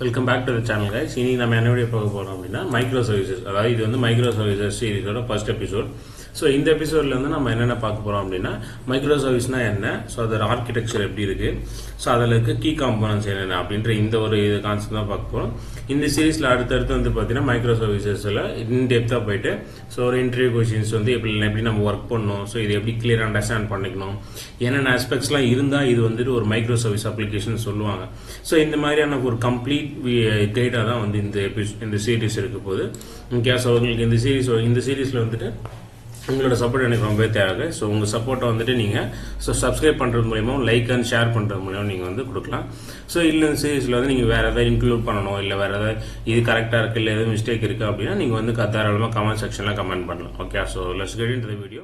Welcome back to the channel guys. இன்னைக்கு நம்ம என்ன வீடியோ பார்க்க போறோம் அப்படினா மைக்ரோசர்வீசஸ். அதாவது இது வந்து மைக்ரோசர்வீசஸ் சீரிஸோட ஃபர்ஸ்ட் எபிசோட். சோ இந்த எபிசோட்ல வந்து நம்ம என்னென்ன பார்க்க போறோம் அப்படினா மைக்ரோசர்வீஸ்னா என்ன, சோ அதோட ஆர்க்கிடெக்சர் எப்படி இருக்கு, சோ அதல இருக்க கீ காம்போனன்ட்ஸ் என்னென்ன அப்படின்ற இந்த ஒரு கான்செப்ட் தான் பார்க்க போறோம். இந்த சீரிஸ்ல அடுத்து வந்து பாத்தீங்கன்னா மைக்ரோசர்வீசஸ்ல இன் டெப்தா போயிட்டு சோ ஒரு இன்டர்வியூ क्वेश्चंस வந்து எப்படி நம்ம வர்க் பண்ணனும், சோ இது எப்படி கிளியரா அண்டர்ஸ்டாண்ட் பண்ணிக்கணும், என்னென்ன ஆஸ்பெக்ட்ஸ்லாம் இருந்தா இது வந்து ஒரு மைக்ரோசர்வீஸ் அப்ளிகேஷன் சொல்லுவாங்க. சோ இந்த மாதிரியான ஒரு கம்ப்ளீட் கைடா தான் வந்து இந்த சீரிஸ் இருக்க போகுது. ஓகே, சோ உங்களுக்கு இந்த சீரிஸ்ல வந்துட்டு உங்களோட சப்போர்ட் எனக்கு ரொம்பவே தேவை. ஸோ உங்கள் சப்போர்ட்டை வந்துட்டு நீங்கள் சப்ஸ்கிரைப் பண்ணுறது மூலியமாக லைக் அண்ட் ஷேர் பண்ணுறது மூலியமாக நீங்கள் வந்து கொடுக்கலாம். ஸோ இல்லை இந்த சீரிஸில் வந்து நீங்கள் வேறு எதாவது இன்க்ளூட் பண்ணணும், இல்லை வேறு எதாவது இது கரெக்டாக இருக்குது, இல்லை எதுவும் மிஸ்டேக் இருக்குது அப்படின்னா நீங்கள் வந்து தாராளமாக கமெண்ட் செக்ஷனில் கமெண்ட் பண்ணலாம். Okay, so let's get into the video.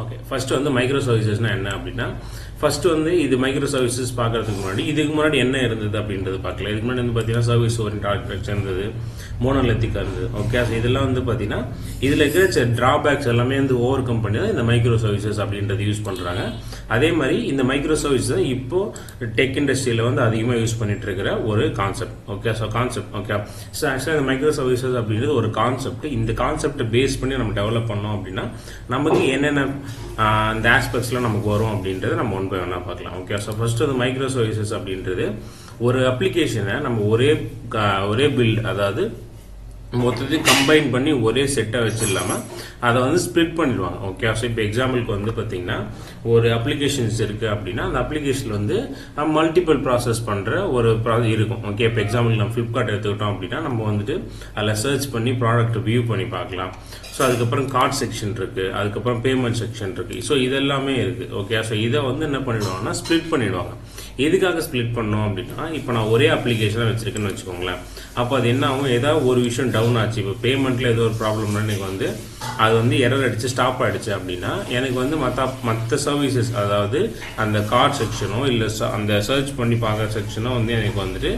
Okay, first வந்து மைக்ரோசர்வீசஸ்னா என்ன அப்படின்னா, ஃபர்ஸ்ட் வந்து இது மைக்ரோசர்வீசஸ் பார்க்கறதுக்கு முன்னாடி இதுக்கு முன்னாடி என்ன இருந்தது அப்படின்றது பார்க்கலாம். இதுக்கு முன்னாடி வந்து பார்த்தீங்கன்னா சர்வீஸ் ஓரியன்ட் ஆர்க்கிடெக்சர் இருந்தது, மோனோலித்திக் இருந்தது. ஓகே, இதெல்லாம் வந்து பார்த்தீங்கன்னா இதில் இருக்கிற டிராபேக்ஸ் எல்லாமே வந்து ஓவர் கம் பண்ணி தான் இந்த மைக்ரோசர்வீசஸ் அப்படின்றது யூஸ் பண்ணுறாங்க. அதே மாதிரி இந்த மைக்ரோசர்வீஸ் தான் இப்போ டெக் இண்டஸ்ட்ரியில் வந்து அதிகமாக யூஸ் பண்ணிட்டு இருக்கிற ஒரு concept. Okay, so concept. Okay, so ஆக்சுவலாக இந்த மைக்ரோசர்வீசஸ் அப்படின்றது ஒரு கான்செப்ட். இந்த கான்செப்டை பேஸ் பண்ணி நம்ம டெவலப் பண்ணோம் அப்படின்னா நமக்கு என்னென்ன அந்த ஆஸ்பெக்ட்ஸ்லாம் நமக்கு வரும் அப்படின்றத நம்ம ஒன் பை ஒன்னா பார்க்கலாம். ஓகே, ஸோ ஃபர்ஸ்ட் வந்து மைக்ரோசர்வீசஸ் அப்படின்றது ஒரு அப்ளிகேஷனை நம்ம ஒரே பில்ட், அதாவது மொத்தத்தையும் கம்பைன் பண்ணி ஒரே செட்டை வச்சிடலாம அதை வந்து ஸ்ப்ளிட் பண்ணிடுவாங்க. ஓகே, ஸோ இப்போ எக்ஸாம்பிளுக்கு வந்து பார்த்தீங்கன்னா ஒரு அப்ளிகேஷன்ஸ் இருக்கு அப்படின்னா அந்த அப்ளிகேஷன் வந்து மல்டிபிள் ப்ராசஸ் பண்ற ஒரு இருக்கும். ஓகே, இப்போ எக்ஸாம்பிள் நம்ம ஃபிளிப்கார்ட் எடுத்துக்கிட்டோம் அப்படின்னா நம்ம வந்துட்டு அதில் சர்ச் பண்ணி ப்ராடக்ட் வியூ பண்ணி பார்க்கலாம். ஸோ அதுக்கப்புறம் கார்ட் செக்ஷன் இருக்கு, அதுக்கப்புறம் பேமெண்ட் செக்ஷன் இருக்கு. ஸோ இதெல்லாமே இருக்கு. ஓகே, ஸோ இதை வந்து என்ன பண்ணிடுவாங்கன்னா ஸ்ப்ளிட் பண்ணிடுவாங்க. எதுக்காக ஸ்ப்ளிட் பண்ணோம் அப்படின்னா, இப்போ நான் ஒரே அப்ளிகேஷனை வச்சிருக்கேன்னு வச்சுக்கோங்களேன். அப்போ அது என்ன ஆகும், ஏதாவது ஒரு விஷயம் டவுன் ஆச்சு, இப்போ பேமெண்ட்ல ஏதோ ஒரு ப்ராப்ளம்னா எனக்கு வந்து அது வந்து எரர் அடிச்சு ஸ்டாப் ஆயிடுச்சு அப்படின்னா எனக்கு வந்து மற்ற சர்வீசஸ், அதாவது அந்த கார்ட் செக்ஷனோ இல்லை அந்த சர்ச் பண்ணி பார்க்குற செக்ஷனோ வந்து எனக்கு வந்துட்டு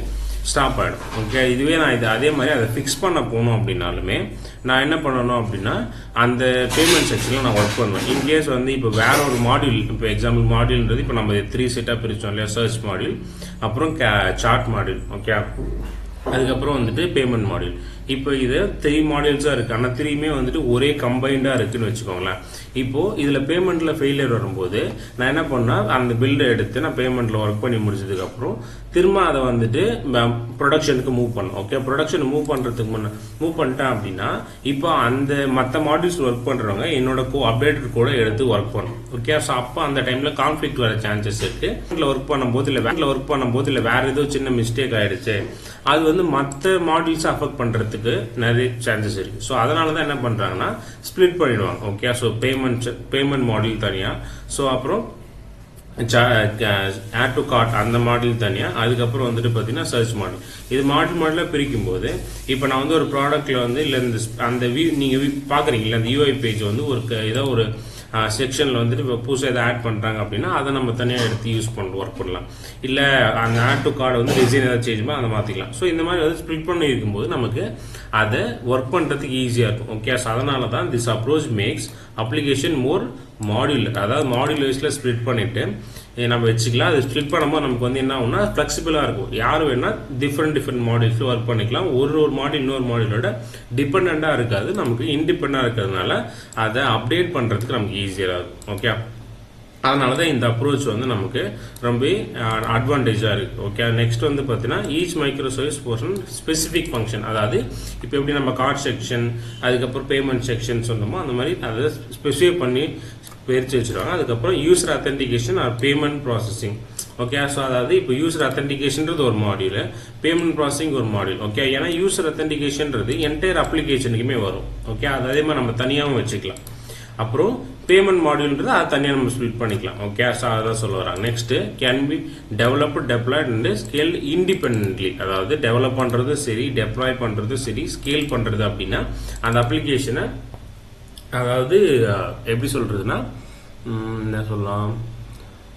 ஸ்டாப் ஆகிடும். ஓகே, இதுவே நான் அதே மாதிரி அதை ஃபிக்ஸ் பண்ண போகணும் அப்படின்னாலுமே நான் என்ன பண்ணணும் அப்படின்னா அந்த பேமெண்ட் செக்ஷனில் நான் ஒர்க் பண்ணுவேன். இன்கேஸ் வந்து இப்போ வேற ஒரு மாடியூல், இப்போ எக்ஸாம்பிள் மாடியூல்ன்றது இப்போ நம்ம 3 செட்டாக பிரிச்சோம் இல்லையா, சர்ச் மாடியூல், அப்புறம் சார்ட் மாடியூல், ஓகே, அதுக்கப்புறம் வந்துட்டு பேமெண்ட் மாடியூல். இப்போ இது 3 மாடியூல்ஸாக இருக்கு, ஆனால் 3மே வந்துட்டு ஒரே கம்பைண்டாக இருக்குன்னு வச்சுக்கோங்களேன். இப்போ இதில் பேமெண்ட்ல ஃபெயிலியர் வரும்போது நான் என்ன பண்ணா அந்த பில்டை எடுத்து நான் பேமெண்ட்ல ஒர்க் பண்ணி முடிச்சதுக்கு அப்புறம் திரும்ப அதை வந்துட்டு ப்ரொடக்ஷனுக்கு மூவ் பண்ணும். ஓகே, ப்ரொடக்ஷன் மூவ் பண்ணிட்டேன் அப்படின்னா இப்போ அந்த மற்ற மாடியூல்ஸ் ஒர்க் பண்றவங்க என்னோட அப்டேட்டட் கூட எடுத்து ஒர்க் பண்ணும். ஓகே, ஸோ அப்போ அந்த டைம்ல கான்ஃபிளிக்ட் வர சான்சஸ் இருக்கு. ஒர்க் பண்ணும்போது இல்லை வேற ஏதோ சின்ன மிஸ்டேக் ஆயிடுச்சு, அது வந்து மற்ற மாடியூல்ஸ் அஃபெக்ட் பண்றதுக்கு நிறைய சான்சஸ் இருக்கு. ஸோ அதனால தான் என்ன பண்றாங்கன்னா ஸ்பிளிட் பண்ணிடுவாங்க. ஓகே, ஸோ பேமெண்ட் மாடியூல் தனியா, ஸோ அப்புறம் ஆட் டு கார்ட் அந்த மாடல் தனியா, அதுக்கப்புறம் வந்துட்டு பார்த்தீங்கன்னா சர்ச் மாடல். இது மாடலாக பிரிக்கும் போது இப்போ நான் வந்து ஒரு ப்ராடக்ட்ல வந்து இல்லை அந்த நீங்க பாக்குறீங்களா அந்த யூஐ பேஜ் வந்து ஏதோ ஒரு செக்ஷன்ல வந்துட்டு இப்போ புதுசாக எதாவது ஆட் பண்றாங்க அப்படின்னா அதை நம்ம தனியாக எடுத்து யூஸ் ஒர்க் பண்ணலாம். இல்லை அந்த ஆட் டு கார்டு வந்து டிசைன் ஏதாவது சேஞ்ச் பண்ணி அதை மாற்றிக்கலாம். ஸோ இந்த மாதிரி வந்து ஸ்ப்ளிட் பண்ணி இருக்கும்போது நமக்கு அதை ஒர்க் பண்ணுறதுக்கு ஈஸியாக இருக்கும். ஓகே, ஸோ அதனால தான் this approach makes application more module, அதாவது மாடியூல் வைஸ்ல ஸ்ப்ளிட் பண்ணிட்டு நம்ம வச்சுக்கலாம். அது ஸ்ப்ளிட் பண்ணும்போது நமக்கு வந்து என்ன ஆகும்னா ஃபிளெக்சிபிளா இருக்கும். யாரும் வேணா டிஃப்ரெண்ட் மாடியூல்ஸ்ல ஒர்க் பண்ணிக்கலாம். ஒரு மாடியூல் இன்னொரு மாடியூலோட டிபெண்டா இருக்காது, நமக்கு இண்டிபெண்டா இருக்கிறதுனால அதை அப்டேட் பண்றதுக்கு நமக்கு ஈஸியா இருக்கும். ஓகே, அதனாலதான் இந்த அப்ரோச் வந்து நமக்கு ரொம்ப அட்வான்டேஜா இருக்கு. ஓகே, நெக்ஸ்ட் வந்து பாத்தீங்கன்னா each micro service portion specific function, அதாவது இப்போ எப்படி நம்ம கார்ட் செக்ஷன் அதுக்கப்புறம் பேமெண்ட் செக்ஷன் சொன்னோமோ அந்த மாதிரி அதை ஸ்பெசிஃபை பண்ணி பிரிச்சு வச்சிருவாங்க. அதுக்கப்புறம் user authentication or payment processing. Okay, so அதாவது இப்போ யூசர் அத்தன்டிகேஷன்றது ஒரு மாடியூல், பேமெண்ட் ப்ராசஸிங் ஒரு மாடியூல். ஓகே, ஏன்னா யூசர் அத்தன்டிகேஷன்றது என்டையர் அப்ளிகேஷனுக்குமே வரும். ஓகே, அதே மாதிரி நம்ம தனியாகவும் வச்சுக்கலாம். அப்புறம் பேமெண்ட் மாடியூல்ன்றது அதை தனியாக நம்ம ஸ்ப்ளிட் பண்ணிக்கலாம். ஓகே, ஸோ அதான் சொல்ல வராங்க. Next can be developed, deployed and scale independently. அதாவது டெவலப் பண்றது சரி, டெப்ளாய் பண்றது சரி, ஸ்கேல் பண்றது அப்படின்னா அந்த அப்ளிகேஷனை, அதாவது எப்படி சொல்றதுன்னா என்ன சொல்லலாம்,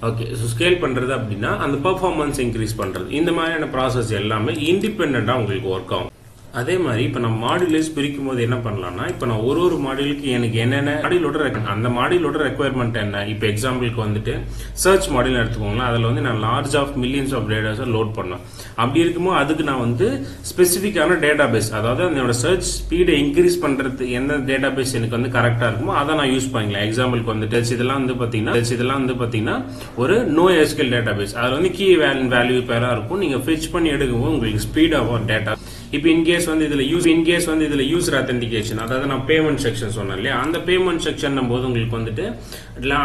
ஓகே, ஸோ ஸ்கேல் பண்றது அப்படின்னா அந்த பெர்ஃபார்மன்ஸ் இன்க்ரீஸ் பண்றது, இந்த மாதிரியான ப்ராசஸ் எல்லாமே இண்டிபெண்டா உங்களுக்கு ஒர்க் ஆகும். அதே மாதிரி இப்போ நம்ம மாடியூல்ஸ் பிரிக்கும் போது என்ன பண்ணலாம்னா இப்போ நான் ஒரு மாடியூலுக்கு எனக்கு என்னென்ன மாடியூலோட அந்த மாடியூலோட ரெக்குயர்மெண்ட் என்ன இப்போ எக்ஸாம்பிளுக்கு வந்துட்டு சர்ச் மாடியூல் எடுத்துக்கோங்களேன் அதில் வந்து நான் லார்ஜ் ஆஃப் மில்லியன்ஸ் ஆஃப் டேட்டாஸை லோட் பண்ணேன் அப்படி இருக்கும்போது அதுக்கு நான் வந்து ஸ்பெசிஃபிக்கான டேட்டா பேஸ் அதாவது என்னோட சர்ச் ஸ்பீடை இன்க்ரீஸ் பண்ணுறது எந்த டேட்டா பேஸ் எனக்கு வந்து கரெக்டாக இருக்குமோ அதை நான் யூஸ் பண்ணிக்கலாம் எக்ஸாம்பிளுக்கு வந்துட்டு இதெல்லாம் வந்து பார்த்தீங்கன்னா ஒரு நோ எஸ்கியூஎல் டேட்டா பேஸ் அதில் வந்து கீ வேல்யூ பேராக இருக்கும் நீங்கள் ஃபிச் பண்ணி எடுக்கும்போது உங்களுக்கு ஸ்பீடாக டேட்டா இப்போ இன்கேஸ் வந்து இதில் யூசர் authentication அதாவது நான் பேமெண்ட் செக்ஷன் சொன்னேன் இல்லையா அந்த பேமெண்ட் செக்ஷன் போது உங்களுக்கு வந்துட்டு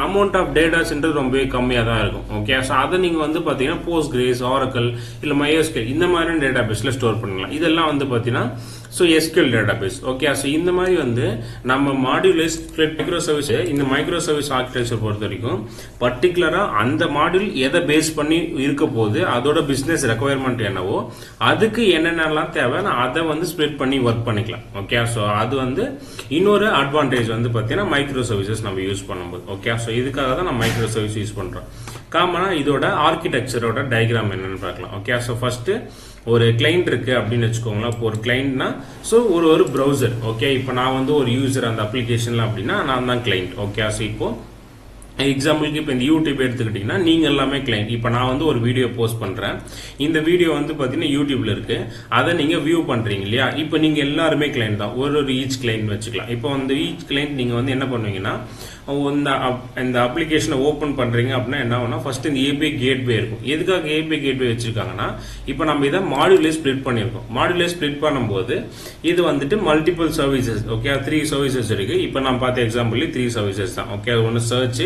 அமௌண்ட் ஆஃப் டேட்டாஸ்ன்றது ரொம்பவே கம்மியாக தான் இருக்கும் ஓகே ஸோ அதை நீங்கள் வந்து பார்த்தீங்கன்னா போஸ்ட்கிரேஸ் ஆரக்கிள் இல்லை மைஎஸ்கியூஎல் இந்த மாதிரியான டேட்டா பேஸில் ஸ்டோர் பண்ணலாம் இதெல்லாம் வந்து பார்த்தீங்கன்னா so SQL database okay so இந்த மாதிரி வந்து நம்ம மாடியூலைஸ் மைக்ரோசர்வீஸ் இந்த மைக்ரோசர்வீஸ் ஆர்கிடெக்சர் பொறுத்த வரைக்கும் பர்டிகுலராக அந்த மாடியூல் எதை பேஸ் பண்ணி இருக்க போது அதோட பிஸ்னஸ் ரெக்குயர்மெண்ட் என்னவோ அதுக்கு என்னென்னலாம் தேவை அதை வந்து ஸ்ப்ளிட் பண்ணி ஒர்க் பண்ணிக்கலாம் ஓகே ஸோ அது வந்து இன்னொரு அட்வான்டேஜ் வந்து பார்த்தீங்கன்னா மைக்ரோசர்வீசஸ் நம்ம யூஸ் பண்ணும்போது ஓகே ஸோ இதுக்காக தான் நம்ம மைக்ரோசர்வீஸ் யூஸ் பண்ணுறோம் காமனா இதோட ஆர்கிடெக்சரோட டயக்ராம் என்னன்னு பார்க்கலாம் ஓகே ஸோ ஃபர்ஸ்ட் ஒரு கிளைண்ட் இருக்கு அப்படின்னு வச்சுக்கோங்களேன் இப்போ ஒரு கிளைண்ட்னா ஸோ ஒரு ப்ரௌசர் ஓகே இப்போ நான் வந்து ஒரு யூசர் அந்த அப்ளிகேஷன்ல அப்படின்னா நான் தான் கிளைண்ட் ஓகே ஸோ இப்போ எக்ஸாம்பிளுக்கு இப்போ இந்த யூடியூப் எடுத்துக்கிட்டிங்கன்னா நீங்கள் எல்லாமே கிளைண்ட் இப்போ நான் வந்து ஒரு வீடியோ போஸ்ட் பண்ணுறேன் இந்த வீடியோ வந்து பார்த்தீங்கன்னா யூடியூப்ல இருக்கு அதை நீங்கள் வியூ பண்ணுறீங்க இல்லையா இப்போ நீங்கள் எல்லாருமே கிளைண்ட் தான் ஒரு ஈச் கிளைண்ட் வச்சுக்கலாம் இப்போ வந்து ஈச் கிளைண்ட் நீங்கள் வந்து என்ன பண்ணுவீங்கன்னா இந்த அப்ளிகேஷனை ஓப்பன் பண்றீங்க அப்படின்னா என்ன ஆகும்னா ஃபர்ஸ்ட் இந்த ஏபிஐ கேட்வே இருக்கும் எதுக்காக ஏபிஐ கேட்வே வச்சிருக்காங்கன்னா இப்போ நம்ம இதை மாடியூலே ஸ்ப்ளிட் பண்ணியிருக்கோம் மாடியூலே ஸ்ப்ளிட் பண்ணும்போது இது வந்துட்டு மல்டிபிள் சர்வீசஸ் ஓகே 3 சர்வீசஸ் இருக்கு இப்போ நான் பார்த்த எக்ஸாம்பிள் 3 சர்வீசஸ் தான் ஓகே ஒன்று சர்ச்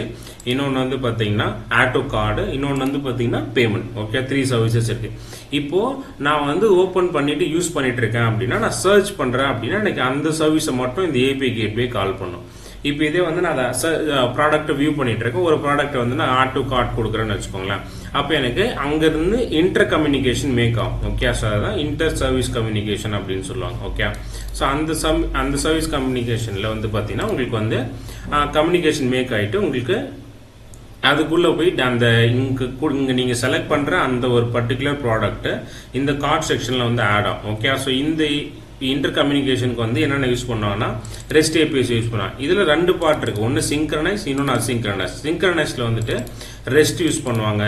இன்னொன்று வந்து பார்த்தீங்கன்னா ஆட் டு கார்டு இன்னொன்று வந்து பார்த்தீங்கன்னா பேமெண்ட் ஓகே 3 சர்வீசஸ் இருக்கு இப்போ நான் வந்து ஓப்பன் பண்ணிட்டு யூஸ் பண்ணிட்டு இருக்கேன் அப்படின்னா நான் சர்ச் பண்றேன் அப்படின்னா எனக்கு அந்த சர்வீஸை மட்டும் இந்த ஏபிஐ கேட்வே கால் பண்ணும் இப்போ இதே வந்து நான் ப்ராடக்ட்டை வியூ பண்ணிட்டு இருக்கேன் ஒரு ப்ராடக்ட்டை வந்து நான் ஆட் டு கார்ட் கொடுக்குறேன்னு வச்சுக்கோங்களேன் அப்போ எனக்கு அங்கிருந்து இன்டர் கம்யூனிகேஷன் மேக் ஆகும் ஓகே ஸோ அதான் இன்டர் சர்வீஸ் கம்யூனிகேஷன் அப்படின்னு சொல்லுவாங்க ஓகே ஸோ அந்த சர்வீஸ் கம்யூனிகேஷனில் வந்து பார்த்தீங்கன்னா உங்களுக்கு வந்து கம்யூனிகேஷன் மேக் ஆகிட்டு உங்களுக்கு அதுக்குள்ள போய் அந்த இங்க நீங்க செலக்ட் பண்ற அந்த ஒரு பர்டிகுலர் ப்ராடக்ட் இந்த கார்ட் செக்ஷன்ல வந்து ஆட் ஆகும் ஓகே ஸோ இந்த இன்டர் கம்யூனிகேஷனுக்கு வந்து என்னென்ன யூஸ் பண்ணுவாங்கன்னா ரெஸ்ட் ஏபிஎஸ் யூஸ் பண்ணுவாங்க இதுல 2 பார்ட் இருக்கு ஒன்னு சிங்க்ரனைஸ் இன்னொன்னு அசிங்க்ரனைஸ் சிங்க்ரனைஸ்ல வந்துட்டு ரெஸ்ட் யூஸ் பண்ணுவாங்க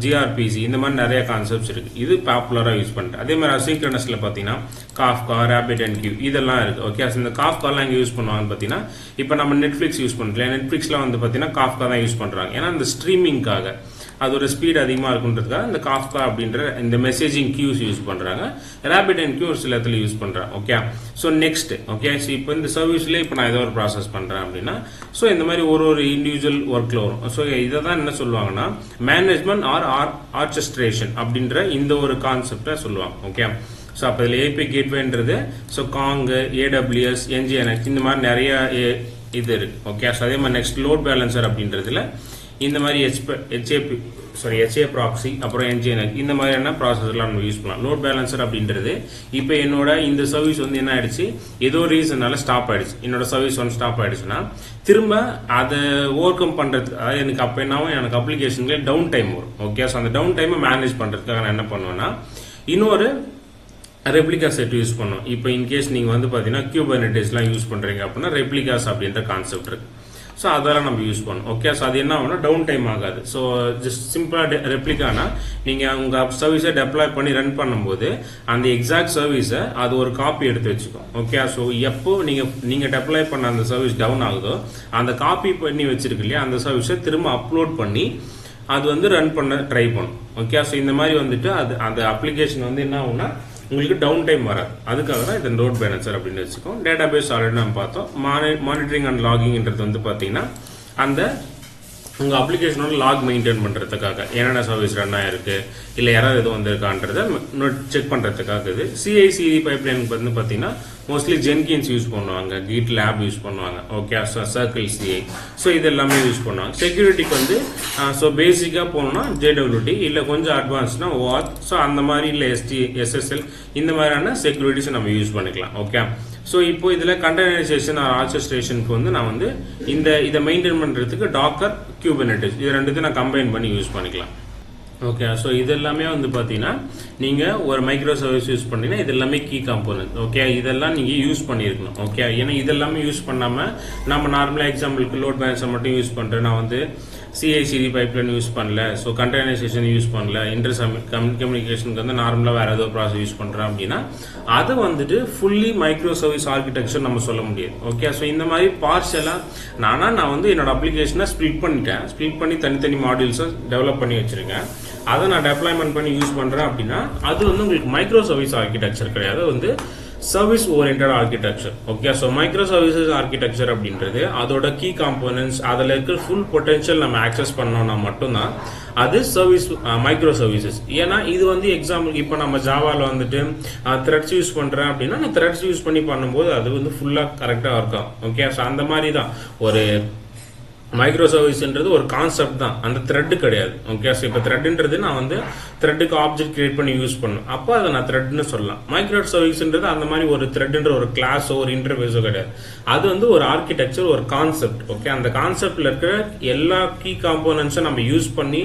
ஜிஆர்பிசி இந்த மாதிரி நிறைய கான்செப்ட்ஸ் இருக்கு இது பாப்புலரா யூஸ் பண்ணிட்டு அதே மாதிரி அசிங்க்ரனைஸ்ல பாத்தீங்கன்னா காஃப்கா RabbitMQ இதெல்லாம் இருக்கு ஓகே இந்த காஃப்காலாம் எங்க யூஸ் பண்ணுவாங்கன்னு பாத்தீங்கன்னா இப்போ நம்ம நெட்ஃபிளிக்ஸ் யூஸ் பண்றோம் நெட்ஃபிளிக்ஸ்ல வந்து பாத்தீங்கன்னா காஃப்கா தான் யூஸ் பண்றாங்க ஏன்னா இந்த ஸ்ட்ரீமிங்காக அதோட ஸ்பீட் அதிகமாக இருக்குன்றதுக்காக இந்த காஃப்கா அப்படின்ற இந்த மெசேஜிங் கியூஸ் யூஸ் பண்றாங்க RabbitMQ ஒரு சில இடத்துல யூஸ் பண்றாங்க okay so next okay so இப்போ இந்த சர்வீஸ்ல இப்போ நான் ஏதோ ஒரு ப்ராசஸ் பண்றேன் அப்படின்னா ஸோ இந்த மாதிரி ஒரு இண்டிவிஜுவல் ஒர்க்ல வரும் ஸோ இதை தான் என்ன சொல்லுவாங்கன்னா மேனேஜ்மெண்ட் ஆர்கெஸ்ட்ரேஷன் அப்படின்ற இந்த ஒரு கான்செப்டை சொல்லுவாங்க ஓகே ஸோ அப்போ இதில் ஏபி கேட்வேன்றது ஸோ காங் AWS Nginx இந்த மாதிரி நிறைய இது இருக்கு ஓகே ஸோ அதே மாதிரி நெக்ஸ்ட் லோட் பேலன்சர் அப்படின்றதுல இந்த மாதிரி HA ப்ராக்ஸி அப்புறம் Nginx இந்த மாதிரியான ப்ராசஸ்லாம் நம்ம யூஸ் பண்ணலாம் லோட் பேலன்சர் அப்படின்றது இப்போ என்னோட இந்த சர்வீஸ் வந்து என்ன ஆயிடுச்சு ஏதோ ரீசனால ஸ்டாப் ஆயிடுச்சு என்னோட சர்வீஸ் ஒன்று ஸ்டாப் ஆயிடுச்சுன்னா திரும்ப அதை ஓவர் கம் பண்றதுக்கு அதாவது எனக்கு அப்போ என்னாவும் எனக்கு அப்ளிகேஷன்ல டவுன் டைம் வரும் ஓகே ஸோ அந்த டவுன் டைமை மேனேஜ் பண்றதுக்காக நான் என்ன பண்ணுவேன்னா இன்னொரு ரெப்ளிகா செட் யூஸ் பண்ணுவோம் இப்போ இன்கேஸ் நீங்க வந்து பாத்தீங்கன்னா குபர்னெட்டிஸ்லாம் யூஸ் பண்றீங்க அப்படின்னா ரெப்ளிகாஸ் அப்படின்ற கான்செப்ட் இருக்கு ஸோ அதெல்லாம் நம்ம யூஸ் பண்ணோம் ஓகே ஸோ அது என்ன ஆகும்னா டவுன் டைம் ஆகாது ஸோ ஜஸ்ட் சிம்பிளாக ரெப்ளிகானா நீங்கள் உங்கள் சர்வீஸை டெப்ளாய் பண்ணி ரன் பண்ணும்போது அந்த எக்ஸாக்ட் சர்வீஸை அது ஒரு காப்பி எடுத்து வச்சுக்கோம் ஓகே ஸோ எப்போ நீங்கள் டெப்ளாய் பண்ண அந்த சர்வீஸ் டவுன் ஆகுதோ அந்த காப்பி பண்ணி வச்சிருக்கு இல்லையா அந்த சர்வீஸை திரும்ப அப்லோட் பண்ணி அது வந்து ரன் பண்ண ட்ரை பண்ணும் ஓகே ஸோ இந்த மாதிரி வந்துட்டு அந்த அப்ளிகேஷன் வந்து என்ன ஆகும்னா உங்களுக்கு டவுன் டைம் வராது அதுக்காக தான் இந்த லோட் பேலன்சர் அப்படின்னு வச்சுக்கோம் டேட்டா பேஸ் ஆல்ரெடி நம்ம பார்த்தோம் மானிட்டரிங் அண்ட் லாகிங்ன்றது வந்து பார்த்தீங்கன்னா அந்த உங்கள் அப்ளிகேஷனோட லாக் மெயின்டைன் பண்ணுறதுக்காக என்னென்ன சர்வீஸ் ரன் ஆயிருக்கு இல்லை யாராவது எதுவும் வந்திருக்கான்றதை செக் பண்ணுறதுக்காக இது CI/CD பைப்லைன் வந்து பார்த்தீங்கன்னா மோஸ்ட்லி Nginx யூஸ் பண்ணுவாங்க GitLab யூஸ் பண்ணுவாங்க ஓகே சர்க்கிள் CI ஸோ இது எல்லாமே யூஸ் பண்ணுவாங்க செக்யூரிட்டிக்கு வந்து ஸோ பேசிக்காக போகணும்னா JWT இல்லை கொஞ்சம் அட்வான்ஸ்னா OAuth ஸோ அந்த மாதிரி இல்லை SSL இந்த மாதிரியான செக்யூரிட்டிஸ் நம்ம யூஸ் பண்ணிக்கலாம் ஓகே ஸோ இப்போ இதில் கண்டெய்னரைசேஷன் ஆர்கெஸ்ட்ரேஷனுக்கு வந்து நான் வந்து இதை மெயின்டைன் பண்ணுறதுக்கு டாக்கர் குபர்னெட்டிஸ் இது ரெண்டுத்தையும் நான் கம்பைன் பண்ணி யூஸ் பண்ணிக்கலாம் ஓகே. ஸோ இது எல்லாமே வந்து பார்த்தீங்கன்னா நீங்கள் ஒரு மைக்ரோ சர்வீஸ் யூஸ் பண்ணீங்கன்னா இது எல்லாமே கீ காம்போனன்ட். ஓகே, இதெல்லாம் நீங்கள் யூஸ் பண்ணியிருக்கணும். ஓகே, ஏன்னா இதெல்லாமே யூஸ் பண்ணாமல் நம்ம நார்மலாக எக்ஸாம்பிளுக்கு லோட் பேலன்ஸை மட்டும் யூஸ் பண்ணுறேன், நான் வந்து சிஐசிடி பைப்லைன் யூஸ் பண்ணல, ஸோ கண்டெய்னரைசேஷன் யூஸ் பண்ணல, இன்டர் கம்யூனிகேஷனுக்கு வந்து நார்மலாக வேறு ஏதோ ப்ராசஸ் யூஸ் பண்ணுறேன் அப்படின்னா அதை வந்துட்டு ஃபுல்லி மைக்ரோ சர்வீஸ் ஆர்கிடெக்சர் நம்ம சொல்ல முடியாது. ஓகே, ஸோ இந்த மாதிரி பார்ஷலாக நான் வந்து என்னோட அப்ளிகேஷனை ஸ்ப்ளிட் பண்ணி தனித்தனி மாடியூல்ஸை டெவலப் பண்ணி வச்சுருக்கேன். அதை நான் டெப்ளாய்மெண்ட் பண்ணி யூஸ் பண்ணுறேன் அப்படின்னா அது வந்து உங்களுக்கு மைக்ரோ சர்வீஸ் ஆர்கிடெக்சர் கிடையாது, வந்து service oriented architecture. Okay, so micro services architecture அப்படின்றது அதோட கீ காம்போனன்ட்ஸ் அதில் இருக்கிற ஃபுல் பொட்டன்ஷியல் நம்ம ஆக்சஸ் பண்ணோம்னா மட்டும்தான் அது சர்வீஸ் மைக்ரோ சர்வீசஸ். ஏன்னா இது வந்து எக்ஸாம்பிள் இப்போ நம்ம ஜாவாவில் வந்துட்டு த்ரெட்ஸ் யூஸ் பண்ணுறேன் அப்படின்னா நான் த்ரெட்ஸ் யூஸ் பண்ணி பண்ணும்போது அது வந்து ஃபுல்லாக கரெக்டாக இருக்கும். ஓகே, ஸோ அந்த மாதிரி தான் ஒரு மைக்ரோ சர்வீஸ்ன்றது ஒரு கான்செப்ட் தான், அந்த த்ரெட்டு கிடையாது. ஓகே, ஸோ இப்போ த்ரெட்ன்றது நான் வந்து த்ரெட்டுக்கு ஆப்ஜெக்ட் கிரியேட் பண்ணி யூஸ் பண்ணணும், அப்போ அதை நான் த்ரெட்னு சொல்லலாம். மைக்ரோ சர்வீஸ்ன்றது அந்த மாதிரி ஒரு த்ரெட்ன்ற ஒரு கிளாஸோ ஒரு இன்டர்ஃபேஸோ கிடையாது, அது வந்து ஒரு ஆர்கிடெக்சர், ஒரு கான்செப்ட். ஓகே, அந்த கான்செப்ட்ல இருக்கிற எல்லா கீ காம்போனன்ட்ஸும் நம்ம யூஸ் பண்ணி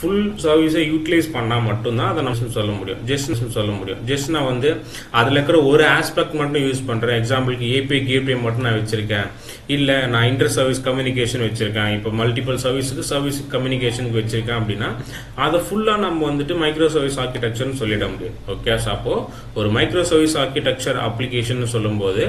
ஃபுல் சர்வீஸை யூட்டிலைஸ் பண்ணால் மட்டும்தான் அதை நம்ம சொல்ல முடியும். ஜஸ்ட் நான் வந்து அதில் இருக்கிற ஒரு ஆஸ்பெக்ட் மட்டும் யூஸ் பண்ணுறேன். எக்ஸாம்பிளுக்கு ஏபிஐ கேட்வே மட்டும் நான் வச்சிருக்கேன், இல்லை நான் இன்டர் சர்வீஸ் கம்யூனிகேஷன் வச்சிருக்கேன், இப்போ மல்டிபிள் சர்வீஸ் கம்யூனிகேஷனுக்கு வச்சிருக்கேன் அப்படின்னா அதை ஃபுல்லாக நம்ம வந்துட்டு மைக்ரோ சர்வீஸ் ஆர்கிடெக்சர்னு சொல்லிட முடியும். ஓகே, ஸோ அப்போ ஒரு மைக்ரோ சர்வீஸ் ஆர்கிடெக்சர் அப்ளிகேஷன் சொல்லும்போது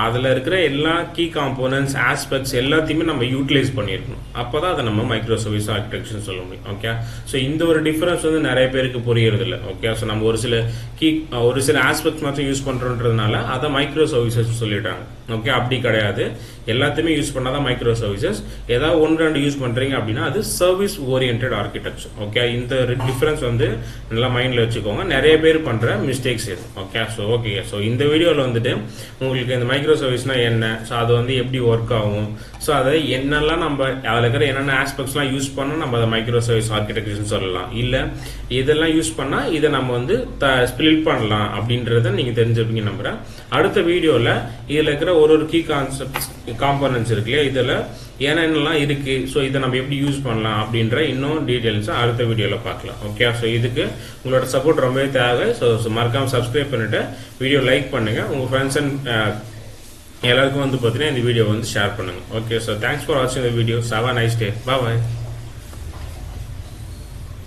அதில் இருக்கிற எல்லா கீ காம்போனன்ட்ஸ் ஆஸ்பெக்ட்ஸ் எல்லாத்தையுமே நம்ம யூட்டிலைஸ் பண்ணியிருக்கணும், அப்போ தான் அதை நம்ம மைக்ரோ சர்வீஸ் ஆர்கிடெக்சர் சொல்ல முடியும். ஓகே, ஸோ இந்த ஒரு டிஃபரன்ஸ் வந்து நிறைய பேருக்கு புரியறது இல்லை. ஓகே, ஸோ நம்ம ஒரு சில ஆஸ்பெக்ட்ஸ் மட்டும் யூஸ் பண்ணுறோன்றதுனால அதை மைக்ரோ சர்வீசஸ் சொல்லிட்டாங்க. ஓகே, அப்படி கிடையாது, எல்லாத்தையுமே யூஸ் பண்ணாதான் மைக்ரோ சர்வீசஸ். ஏதாவது ஒன்று ரெண்டு யூஸ் பண்ணுறீங்க அப்படின்னா அது சர்வீஸ் ஓரியன்டட் ஆர்கிடெக்சர். ஓகே, இந்த டிஃபரன்ஸ் வந்து நல்லா மைண்டில் வச்சுக்கோங்க, நிறைய பேர் பண்ணுற மிஸ்டேக்ஸ் இது. ஓகே, ஸோ இந்த வீடியோவில் வந்துட்டு உங்களுக்கு இந்த மைக்ரோ சர்வீஸ்னா என்ன, ஸோ அது வந்து எப்படி ஒர்க் ஆகும், ஸோ அதை என்னெல்லாம் நம்ம அதில் இருக்கிற என்னென்ன ஆஸ்பெக்ட்ஸ்லாம் யூஸ் பண்ணால் நம்ம அதை மைக்ரோ சர்வீஸ் ஆர்கிடெக்சர் சொல்லலாம், இல்லை இதெல்லாம் யூஸ் பண்ணால் இதை நம்ம வந்து ஸ்பிளிட் பண்ணலாம் அப்படின்றத நீங்கள் தெரிஞ்சிருப்பீங்க நம்புறேன். அடுத்த வீடியோவில் இதில் இருக்கிற ஒரு கீ காம்போனன்ட்ஸ் இருக்கு இல்லையா, இதில் என்னென்னலாம் இருக்கு, ஸோ இதை நம்ம எப்படி யூஸ் பண்ணலாம் அப்படின்ற இன்னும் டீட்டெயில்ஸை அடுத்த வீடியோவில் பார்க்கலாம். ஓகே, ஸோ இதுக்கு உங்களோட சப்போர்ட் ரொம்பவே தேவை. ஸோ மறக்காமல் சப்ஸ்கிரைப் பண்ணிட்டு வீடியோ லைக் பண்ணுங்க, உங்கள் ஃப்ரெண்ட்ஸ் அண்ட் எல்லாருக்கும் வந்து பார்த்தீங்கன்னா இந்த வீடியோ வந்து ஷேர் பண்ணுங்க. ஓகே, ஸோ தேங்க்ஸ் ஃபார் வாட்சிங் the video. Have a nice day. Bye.